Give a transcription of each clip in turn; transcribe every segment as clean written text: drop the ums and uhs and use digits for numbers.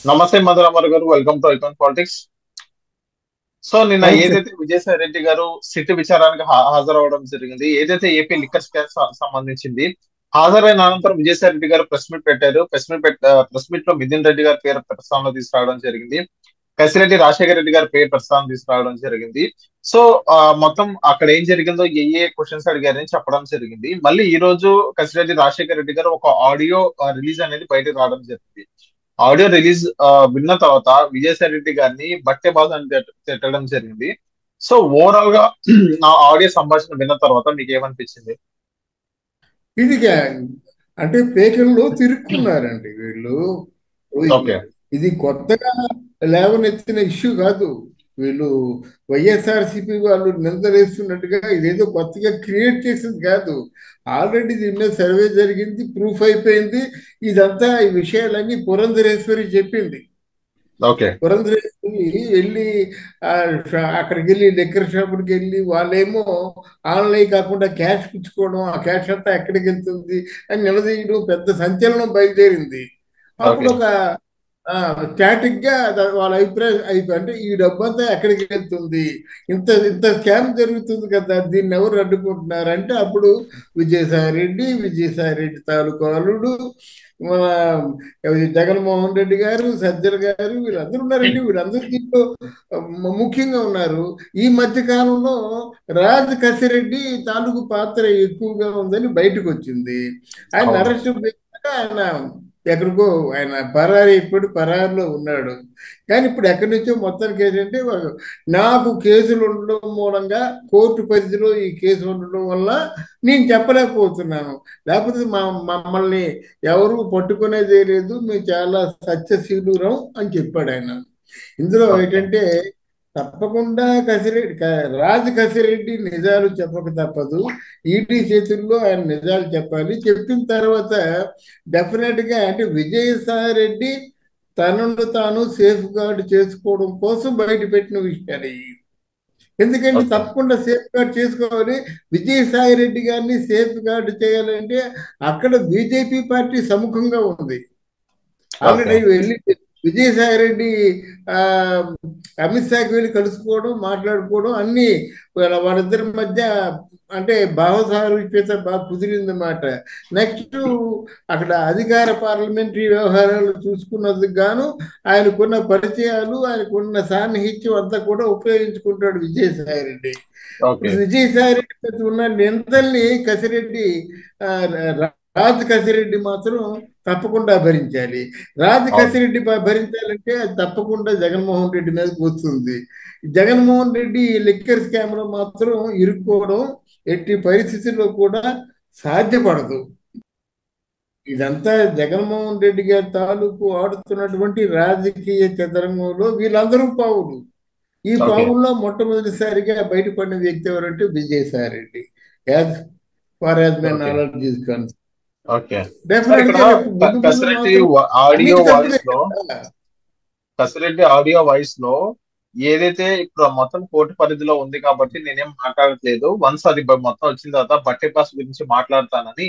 నమస్తే మధురమర్ గారు, welcome to icon politics. So నిన్న నమస్తే. ఏదైతే విజయసాయి రెడ్డి గారు సిట్ విచారానికి హాజరవడం జరిగింది, ఏదైతే ఏపీ లిక్కర్ స్కామ్ సంబంధించింది, హాజరైన అనంతరం విజయసాయి రెడ్డి గారు ప్రెస్ మీట్ పెట్టారు. ప్రెస్ మీట్ లో మిథున్ రెడ్డి గారి పేరు ప్రస్తావన తీసుకురావడం జరిగింది. కసిరెడ్డి రాజశేఖర రెడ్డి గారి పేరు ప్రస్తావన తీసుకురావడం జరిగింది. సో మొత్తం అక్కడ ఏం జరిగిందో ఏ క్వశ్చన్స్ అడిగారని చెప్పడం జరిగింది. మళ్ళీ ఈ రోజు కసిరెడ్డి రాజశేఖర రెడ్డి గారు ఒక ఆడియో రిలీజ్ అనేది బయటకు రావడం జరిగింది. ఆడియో రిలీజ్ విన్న తర్వాత విజయసాయి రెడ్డి గారిని బట్టే బాస్ అని తిట్టడం జరిగింది. సో ఓవరాల్ గా ఆ ఆడియో సంభాషణ విన్న తర్వాత మీకు ఏమనిపించింది? ఇది అంటే పేకల్లో తిరుక్కున్నారండి వీళ్ళు. ఓకే. ఇది కొత్తగా లేవనెత్తిన ఇష్యూ కాదు. వీళ్ళు వైఎస్ఆర్సీపీ వాళ్ళు నిందలేస్తున్నట్టుగా ఇదేదో కొత్తగా క్రియేట్ చేసింది కాదు. ఆల్రెడీ దీని మీద సర్వే జరిగింది, ప్రూఫ్ అయిపోయింది. ఇదంతా ఈ విషయాలన్నీ పురంధరేశ్వరి చెప్పింది. ఓకే. పురంధరేశ్వరి వెళ్ళి అక్కడికి వెళ్ళి లిక్కర్ షాపుకి వెళ్ళి వాళ్ళేమో ఆన్లైన్ కాకుండా క్యాష్ పుచ్చుకోవడం, ఆ క్యాష్ అంతా ఎక్కడికి వెళ్తుంది అని నిలదీయడం పెద్ద సంచలనం బయలుదేరింది. ఓకే. అప్పుడు ఒక స్టాటిక్ గా వాళ్ళ అభిప్రాయం అయిపోయి, అంటే ఈ డబ్బంతా ఎక్కడికి వెళ్తుంది, ఇంత ఇంత స్కామ్ జరుగుతుంది కదా, దీన్ని ఎవరు అడ్డుకుంటున్నారు అంటే అప్పుడు విజయసాయి రెడ్డి తాలూకు అల్లుడు, మన జగన్మోహన్ రెడ్డి గారు, సజ్జల గారు, వీళ్ళందరూ ఉన్నారండి. వీళ్ళందరూ దీంట్లో ముఖ్యంగా ఉన్నారు. ఈ మధ్య కాలంలో రాజ్ కసిరెడ్డి తాలూకు పాత్ర ఎక్కువగా ఉందని బయటకు వచ్చింది. ఆయన అవును. అరెస్ట్ ఆయన ఎక్కడికో ఆయన పరారి, ఇప్పుడు పరారిలో ఉన్నాడు. కానీ ఇప్పుడు ఎక్కడి నుంచో మొత్తానికి ఏంటంటే నాకు కేసులు ఉండడం మూలంగా కోర్టు పరిధిలో ఈ కేసు ఉండడం వల్ల నేను చెప్పలేకపోతున్నాను, లేకపోతే మమ్మల్ని ఎవరు పట్టుకునేదే లేదు, మేము చాలా సత్యశీలురం అని చెప్పాడు ఆయన. ఇందులో ఓకే. ఏంటంటే తప్పకుండా రాజు కసిరెడ్డి నిజాలు చెప్పక తప్పదు. ఈడీ చేతుల్లో ఆయన నిజాలు చెప్పాలి. చెప్పిన తర్వాత డెఫినెట్ గా అంటే విజయసాయి రెడ్డి తనను తాను సేఫ్ గార్డ్ చేసుకోవడం కోసం బయట పెట్టిన విషయాలు ఇవి. ఎందుకంటే ఓకే. తప్పకుండా సేఫ్ గార్డ్ చేసుకోవాలి. విజయసాయి రెడ్డి గారిని సేఫ్ గార్డ్ చేయాలంటే అక్కడ బీజేపీ పార్టీ సముఖంగా ఉంది. ఓకే. ఆల్రెడీ వెళ్ళి విజయసాయి రెడ్డి ఆ, అమిత్ షాకి వెళ్ళి కలుసుకోవడం, మాట్లాడుకోవడం అన్ని వాళ్ళిద్దరి మధ్య అంటే భావసారూప్యత బాగా కుదిరిందన్నమాట. నెక్స్ట్ అక్కడ అధికార పార్లమెంటరీ వ్యవహారాలు చూసుకున్నందుకు గాను ఆయనకున్న పరిచయాలు, ఆయనకున్న సాన్నిహిత్యం అంతా కూడా ఉపయోగించుకుంటాడు విజయసాయి రెడ్డి. ఓకే. ఇప్పుడు విజయసాయి రెడ్డి మీద ఉన్న నిందల్ని కసిరెడ్డి ఆ, రాజు కసిరెడ్డి మాత్రం తప్పకుండా భరించాలి. రాజు అవును. కసిరెడ్డి భరించాలంటే అది తప్పకుండా జగన్మోహన్ రెడ్డి మీదకి వస్తుంది. జగన్మోహన్ రెడ్డి లిక్కర్ స్కామ్ లో మాత్రం ఇరుక్కోవడం ఎట్టి పరిస్థితుల్లో కూడా సాధ్యపడదు. ఇదంతా జగన్మోహన్ రెడ్డి గారి తాలూకు ఆడుతున్నటువంటి రాజకీయ చదరంగంలో వీళ్ళందరూ పావులు. ఈ ఓకే. పావుల్లో మొట్టమొదటిసారిగా బయటపడిన వ్యక్తి ఎవరంటే Vijayasai Reddy. As far as my okay. Knowledge is concern. Okay. Sir definite ఇక్కడ గా రేపు ముందు ముందు కసిరెడ్డి మాత్రం ఆడియో అన్నికి తప్పదే వాయిస్ లో కదా. కసిరెడ్డి ఆడియో వాయిస్ లో ఏదైతే ఇప్పుడు మొత్తం కోర్టు పరిధిలో ఉంది కాబట్టి నేనేం మాట్లాడట్లేదు, వన్స్ అది మొత్తం వచ్చిన తర్వాత బట్టే పాస్ గురించి మాట్లాడతానని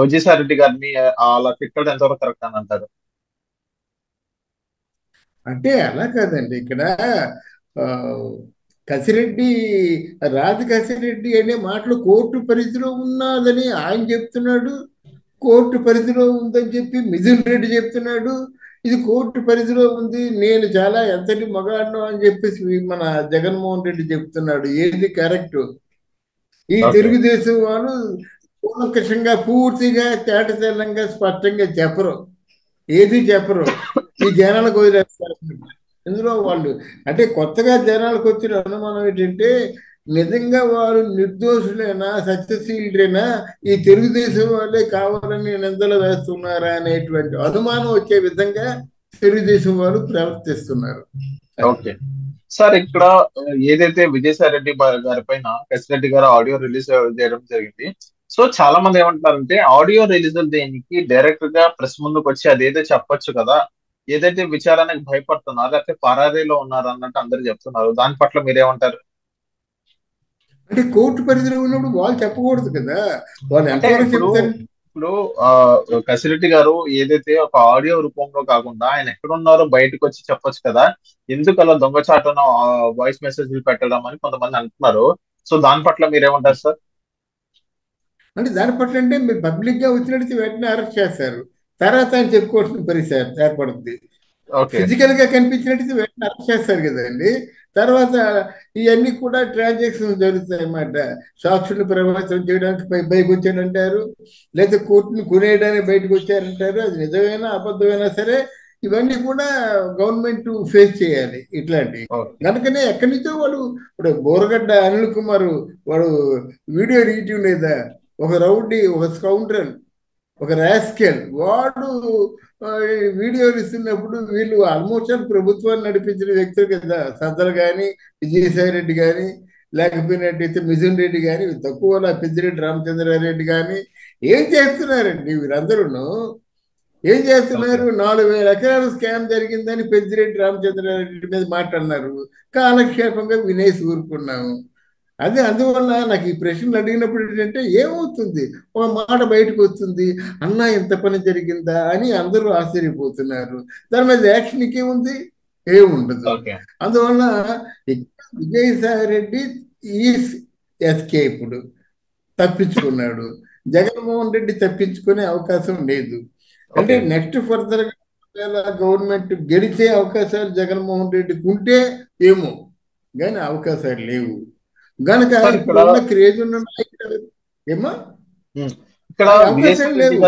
విజయసాయి రెడ్డి గారిని అలా తిట్టడం ఎంతవరకు కరెక్ట్ అని అంటారు? అంటే అలా కాదండి ఇక్కడ ఆ, కసిరెడ్డి రాజు కసిరెడ్డి అనే మాటలు కోర్టు పరిధిలో ఉన్నదని ఆయన చెప్తున్నాడు. కోర్టు పరిధిలో ఉందని చెప్పి మిథున్ రెడ్డి చెప్తున్నాడు. ఇది కోర్టు పరిధిలో ఉంది, నేను చాలా ఎంతటి మగాడినో అని చెప్పేసి మన జగన్మోహన్ రెడ్డి చెప్తున్నాడు. ఏది కరెక్ట్? ఈ ఓకే. తెలుగుదేశం వాళ్ళు కూలంకషంగా పూర్తిగా తేటతెల్లంగా స్పష్టంగా చెప్పరు, ఏది చెప్పరు. ఈ జనాలకు వదిలేస్తారు. ఇందులో వాళ్ళు అంటే కొత్తగా జనాలకు వచ్చిన అనుమానం ఏంటంటే నిజంగా వారు నిర్దోషులైనా సత్యశీలుడైనా ఈ తెలుగుదేశం వాళ్ళే కావాలని నిందలు వేస్తున్నారా అనేటువంటి అనుమానం వచ్చే విధంగా తెలుగుదేశం వాళ్ళు ప్రవర్తిస్తున్నారు. అది ఓకే. సార్ ఇక్కడ ఏదైతే విజయసాయి రెడ్డి గారి పైన కసిరెడ్డి గారు ఆడియో రిలీజ్ చేయడం జరిగింది. సో చాలా మంది ఏమంటున్నారంటే ఆడియో రిలీజ్ దేనికి, డైరెక్ట్ గా ప్రెస్ ముందుకు వచ్చి అదేదో చెప్పొచ్చు కదా, ఏదైతే విచారానికి భయపడుతున్నారో లేకపోతే పరారీలో ఉన్నారు అన్నట్టు అందరు చెప్తున్నారు. దాని పట్ల మీరేమంటారు? అంటే కోర్టు పరిధిలో ఉన్నప్పుడు వాళ్ళు చెప్పకూడదు కదా. వాళ్ళు అంటే ఎంతవరకు ఇప్పుడు చెప్తారు? ఇప్పుడు కసిరెడ్డి గారు ఏదైతే ఒక ఆడియో రూపంలో కాకుండా ఆయన ఎక్కడున్నారో బయటకు వచ్చి చెప్పొచ్చు కదా, ఎందుకు అలా దొంగచాటున వాయిస్ మెసేజ్లు పెట్టడం అని కొంతమంది అంటున్నారు. సో దాని పట్ల మీరేమంటారు సార్? అంటే దాని పట్ల అంటే మీరు పబ్లిక్ గా వచ్చినట్టు వెంటనే అరెస్ట్ చేస్తారు. తర్వాత ఆయన చెప్పుకోవాల్సిన పరిస్థితి ఏర్పడుతుంది. ఓకే. ఫిజికల్ గా కనిపించినట్టు వెంటనే అరెస్ట్ చేస్తారు కదండి. తర్వాత ఇవన్నీ కూడా ట్రాన్సాక్షన్ జరుగుతాయి అన్నమాట. సాక్షులు ప్రభావితం చేయడానికి బయటకు వచ్చాడంటారు, లేదా కోర్టును కొనేయడానికి బయటకు వచ్చారంటారు. అది నిజమైనా అబద్ధమైనా సరే ఇవన్నీ కూడా గవర్నమెంట్ ఫేస్ చేయాలి ఇట్లాంటివి. ఓకే. కనుకనే ఎక్కడి నుంచో వాడు ఇప్పుడు బోరగడ్డ అనిల్ కుమార్ వాడు వీడియో రీటివ్ లేదా, ఒక రౌడీ, ఒక స్కౌండ్రల్, ఒక రాస్కెల్ వాడు వీడియోలు ఇస్తున్నప్పుడు వీళ్ళు ఆల్మోస్ట్ ఆల్ ప్రభుత్వాన్ని నడిపించిన వ్యక్తులు కదా. సజ్జలు కానీ, విజయసాయి రెడ్డి కానీ, లేకపోయినట్టయితే మిథున్ రెడ్డి కానీ, తక్కువ పెద్దిరెడ్డి రామచంద్రారెడ్డి కానీ ఏం చేస్తున్నారండి వీరందరూను? ఏం ఓకే. చేస్తున్నారు? 4,000 ఎకరాలు స్కామ్ జరిగిందని పెద్దిరెడ్డి రామచంద్రారెడ్డి మీద మాట్లాడినారు. కాలక్షేపంగా వినేసి ఊరుకున్నాము. అదే అందువల్ల నాకు ఈ ప్రశ్నలు అడిగినప్పుడు ఏంటంటే ఏమవుతుంది, ఒక మాట బయటకు వస్తుంది, అన్నా ఇంత పని జరిగిందా అని అందరూ ఆశ్చర్యపోతున్నారు. దాని మీద యాక్షన్కి ఉంది, ఏముండదు. ఓకే. అందువల్ల విజయసాయి రెడ్డి ఈస్ ఎస్కేప్డ్, తప్పించుకున్నాడు. జగన్మోహన్ రెడ్డి తప్పించుకునే అవకాశం లేదు. అంటే ఓకే. నెక్స్ట్ ఫర్దర్ గా గవర్నమెంట్ గెలిచే అవకాశాలు జగన్మోహన్ రెడ్డికి ఉంటే ఏమో, కానీ అవకాశాలు లేవు. గనక సార్ ఇక్కడ ఇప్పుడున్న క్రేజ్ ఉన్న నాయకులు ఏమో ఉమ్, ఇక్కడ అవకాశాలు లేవు.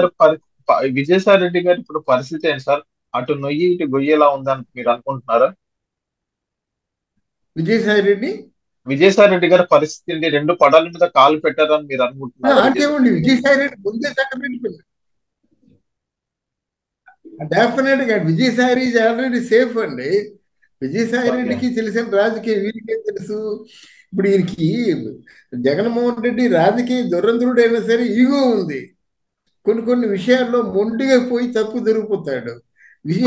విజయసాయి రెడ్డి గారి ఇప్పుడు పరిస్థితి ఏంటి సార్? అటు నొయ్యి ఇటు గొయ్యి ఎలా ఉందని మీరు అనుకుంటున్నారా? విజయసాయి రెడ్డి విజయసాయి రెడ్డి గారి పరిస్థితి ఏంటి? రెండు పడాల మీద కాలు పెట్టారని మీరు అనుకుంటున్నారా విజయసాయి అంతేమండి, రెడ్డి గారు? విజయసాయి రెడ్డి ముందే చక్క పెట్టుకున్నారు. డెఫినెట్ గా విజయసాయి ఈజ్ ఆల్రెడీ సేఫ్ అండి. విజయసాయి ఓకే. రెడ్డికి తెలిసిన రాజకీయ వీరికే తెలుసు. ఇప్పుడు ఈయనకి జగన్మోహన్ రెడ్డి రాజకీయ దురంధరుడైనా సరే ఈగో ఉంది. కొన్ని కొన్ని విషయాల్లో మొండిగా పోయి తప్పు దొరికిపోతాడు.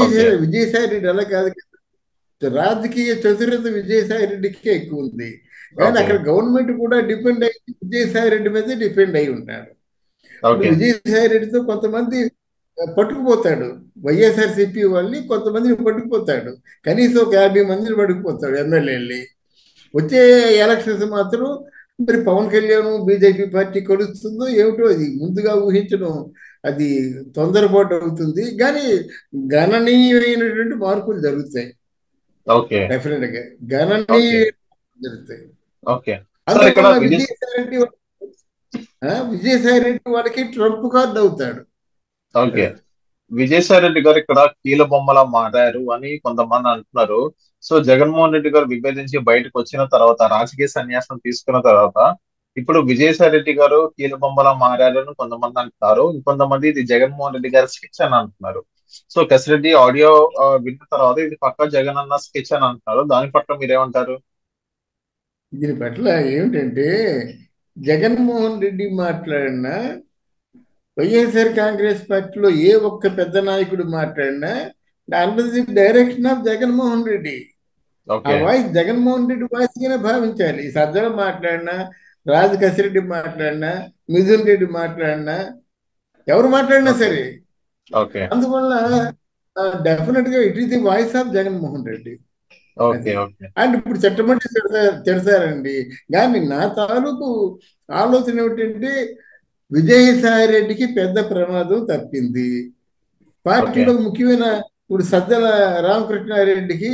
ఓకే. విజయసాయి రెడ్డి అలా కాదు కదా. రాజకీయ చతురత విజయసాయి రెడ్డికే ఎక్కువ ఉంది. కానీ ఓకే. అక్కడ గవర్నమెంట్ కూడా డిపెండ్ అయ్యి విజయసాయి రెడ్డి మీద డిపెండ్ అయి ఉంటాడు. ఇప్పుడు ఓకే. విజయసాయి రెడ్డితో కొంతమంది పట్టుకుపోతాడు. వైఎస్ఆర్సీపీ వాళ్ళని కొంతమందిని పట్టుకుపోతాడు. కనీసం ఒక 50 మందిని పట్టుకుపోతాడు ఎమ్మెల్యేలని. వచ్చే ఎలక్షన్స్ మాత్రం మరి పవన్ కళ్యాణ్ బీజేపీ పార్టీ కలుస్తుందో ఏమిటో, అది ముందుగా ఊహించడం అది తొందరపాటు అవుతుంది. కానీ గణనీయమైనటువంటి మార్పులు జరుగుతాయి. ఓకే. డెఫినెట్ గా ఓకే. గణనీయ జరుగుతాయి. ఓకే. సార్ ఇక్కడ అందువల్ల విజయసాయి రెడ్డి వాళ్ళకి ట్రంప్ కార్డు అవుతాడు. ఓకే. విజయసాయి రెడ్డి గారు ఇక్కడ కీల బొమ్మలా మారారు అని కొంతమంది అంటున్నారు. సో జగన్మోహన్ రెడ్డి గారు విభేదించి బయటకు వచ్చిన తర్వాత, రాజకీయ సన్యాసం తీసుకున్న తర్వాత, ఇప్పుడు విజయసాయి రెడ్డి గారు కీల బొమ్మలా మారారని కొంతమంది అంటున్నారు. ఇంకొంతమంది ఇది జగన్మోహన్ రెడ్డి గారి స్కెచ్ అని అంటున్నారు. సో కసిరెడ్డి ఆడియో విన్న తర్వాత ఇది పక్కా జగన్ అన్న స్కెచ్ అని అంటున్నారు. దాని పట్ల మీరేమంటారు? దీని పట్ల ఏమిటంటే జగన్మోహన్ రెడ్డి మాట్లాడిన, వైఎస్ఆర్ కాంగ్రెస్ పార్టీలో ఏ ఒక్క పెద్ద నాయకుడు మాట్లాడినా under the direction of Jaganmohan Reddy. ఆ okay. Voice Jaganmohan Reddy voice గానే భావించాలి. సజ్జల మాట్లాడినా, రాజకసిరెడ్డి మాట్లాడినా, మిథున్ రెడ్డి మాట్లాడినా, ఎవరు మాట్లాడినా ఓకే. సరే. ఓకే. అందువల్ల డెఫినెట్ గా it is the voice of Jaganmohan Reddy. Okay. అది ఓకే. అండ్ ఇప్పుడు చట్టమంటే తిడతారండి. కానీ నా తాలూకు ఆలోచన ఏమిటంటే విజయసాయి రెడ్డికి పెద్ద ప్రమాదం తప్పింది. ఓకే. పార్టీలో ముఖ్యమైన ఇప్పుడు సజ్జల రామకృష్ణారెడ్డికి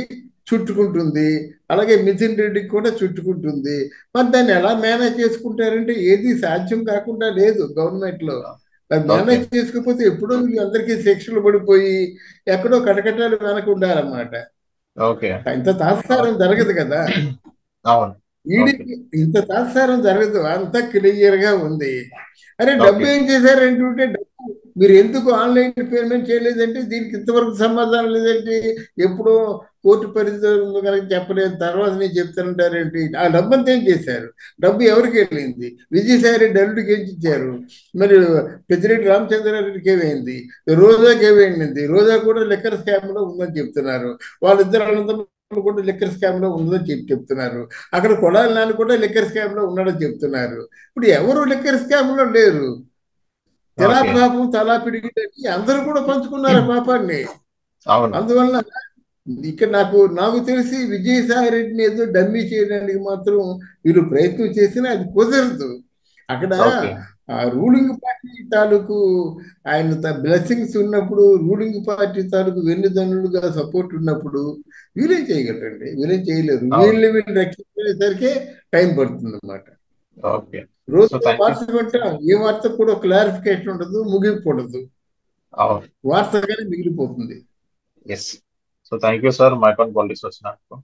చుట్టుకుంటుంది, అలాగే మిథున్ రెడ్డికి కూడా చుట్టుకుంటుంది. మరి దాన్ని ఎలా మేనేజ్ చేసుకుంటారంటే ఏది సాధ్యం కాకుండా లేదు గవర్నమెంట్ లో. అది ఓకే. మేనేజ్ చేసుకోకపోతే ఎప్పుడో వీళ్ళందరికీ శిక్షలు పడిపోయి ఎక్కడో కటకటాలు వెనక ఉండాలన్నమాట. ఓకే. ఇంత తాత్సారం జరగదు కదా. అవును. ఓకే. ఈడికి ఇంత తాత్సారం జరగదు, అంత క్లియర్ గా ఉంది. అరే డబ్బు ఓకే. ఏం చేశారంటుంటే, డబ్బు మీరు ఎందుకు ఆన్లైన్ పేమెంట్ చేయలేదంటే దీనికి ఇంతవరకు సమాధానం లేదంటే, ఎప్పుడో కోర్టు పరిధిలో ఉంది కనుక చెప్పలేదు, తర్వాత నేను చెప్తానంటారేంటి? ఆ డబ్బు అంతా ఏం చేశారు? డబ్బు ఎవరికి వెళ్ళింది? విజయసాయి రెడ్డి అల్లుడికి ఏం ఇచ్చారు? మరి పెద్దిరెడ్డి రామచంద్రారెడ్డికి ఏమైంది? రోజాకి ఏమైంది? రోజా కూడా లిక్కర్ స్కామ్ లో ఉందని చెప్తున్నారు. వాళ్ళిద్దరు అనంతరం కూడా లిక్కర్ స్కామ్ లో ఉందని చెప్తున్నారు. అక్కడ కొడాలి నాని కూడా లిక్కర్ స్కామ్ లో ఉన్నాడని చెప్తున్నారు. ఇప్పుడు ఎవరు లిక్కర్ స్కామ్ లో లేరు. తెలా ఓకే. పాపం తలా పిడికినట్టు అందరూ కూడా పంచుకున్నారు ఆ పాపాన్ని. అవును. అందువల్ల ఇక్కడ నాకు తెలిసి విజయసాయి రెడ్డిని ఏదో డమ్మీ చేయడానికి మాత్రం వీళ్ళు ప్రయత్నం చేసినా అది కుదరదు. అక్కడ ఓకే. ఆ రూలింగ్ పార్టీ తాలూకు ఆయన బ్లెస్సింగ్స్ ఉన్నప్పుడు, రూలింగ్ పార్టీ తాలూకు వెన్నుదన్నులుగా సపోర్ట్ ఉన్నప్పుడు వీళ్ళేం చేయగలరండి? వీళ్ళేం చేయలేరు. అవును. వీళ్ళు రక్షించేసరికి టైం పడుతుంది అన్నమాట. ఓకే. సో రోజు థ్యాంక్ యూ. వార్త వింటాం, ఏ వార్త కూడా క్లారిఫికేషన్ ఉండదు, ముగింపు ఉండదు, అవును. వార్తగానే మిగిలిపోతుంది. Yes. So thank you sir మైక్రోన్ పాలిటిక్స్ వచ్చినందుకు.